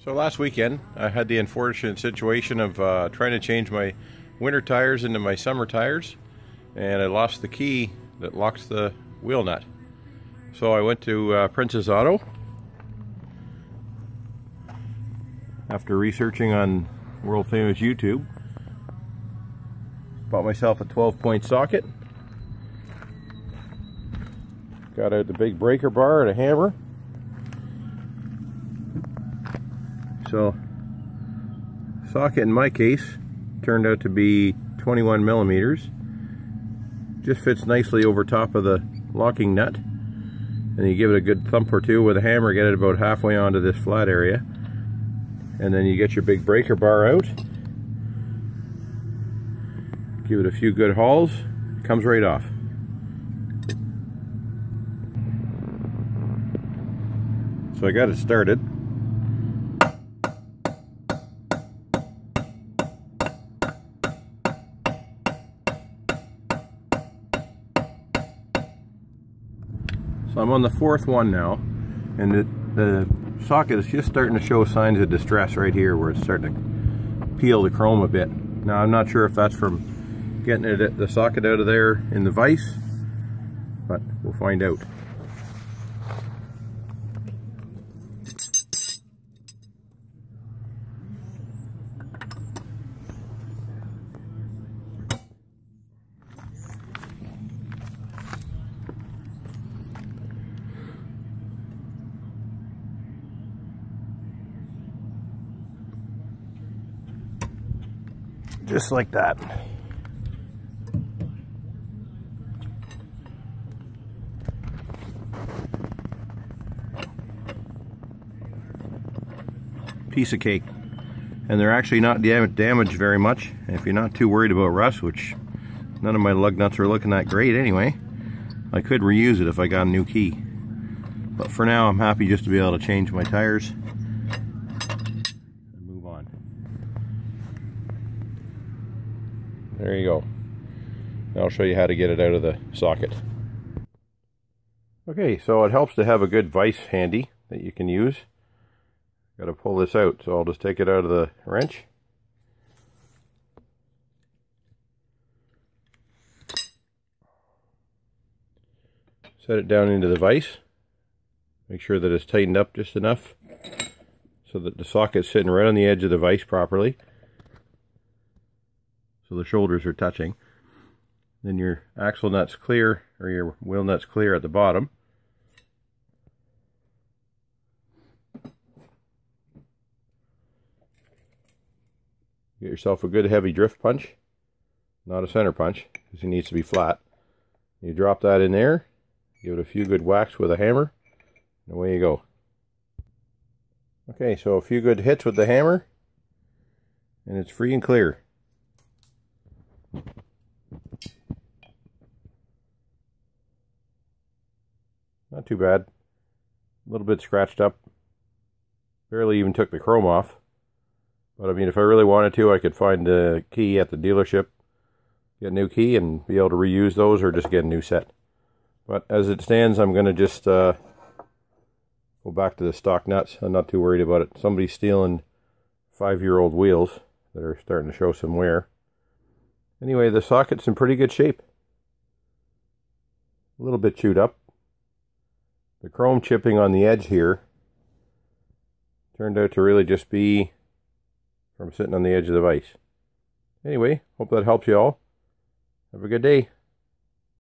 So last weekend I had the unfortunate situation of trying to change my winter tires into my summer tires, and I lost the key that locks the wheel nut. So I went to Princess Auto after researching on world famous YouTube. Bought myself a 12-point socket, got out the big breaker bar and a hammer. So socket in my case turned out to be 21 millimeters. Just fits nicely over top of the locking nut, and you give it a good thump or two with a hammer, get it about halfway onto this flat area, and then you get your big breaker bar out, give it a few good hauls, it comes right off. So I got it started. So I'm on the fourth one now, and the socket is just starting to show signs of distress right here, where it's starting to peel the chrome a bit. Now I'm not sure if that's from getting the socket out of there in the vise, but we'll find out. Just like that. Piece of cake. And they're actually not damaged very much. And if you're not too worried about rust, which none of my lug nuts are looking that great anyway, I could reuse it if I got a new key. But for now, I'm happy just to be able to change my tires and move on. There you go. Now I'll show you how to get it out of the socket. Okay, so it helps to have a good vise handy that you can use. Got to pull this out, so I'll just take it out of the wrench. Set it down into the vise. Make sure that it's tightened up just enough so that the socket's sitting right on the edge of the vise properly, so the shoulders are touching. Then your axle nut's clear, or your wheel nut's clear at the bottom. Get yourself a good heavy drift punch, not a center punch, because it needs to be flat. You drop that in there, give it a few good whacks with a hammer, and away you go. Okay, so a few good hits with the hammer, and it's free and clear. Not too bad. A little bit scratched up. Barely even took the chrome off. But I mean, if I really wanted to, I could find a key at the dealership, get a new key, and be able to reuse those, or just get a new set. But as it stands, I'm going to just go back to the stock nuts. I'm not too worried about it. Somebody's stealing 5-year-old wheels that are starting to show some wear. Anyway, the socket's in pretty good shape. A little bit chewed up. The chrome chipping on the edge here turned out to really just be from sitting on the edge of the vise. Anyway, hope that helps you all. Have a good day.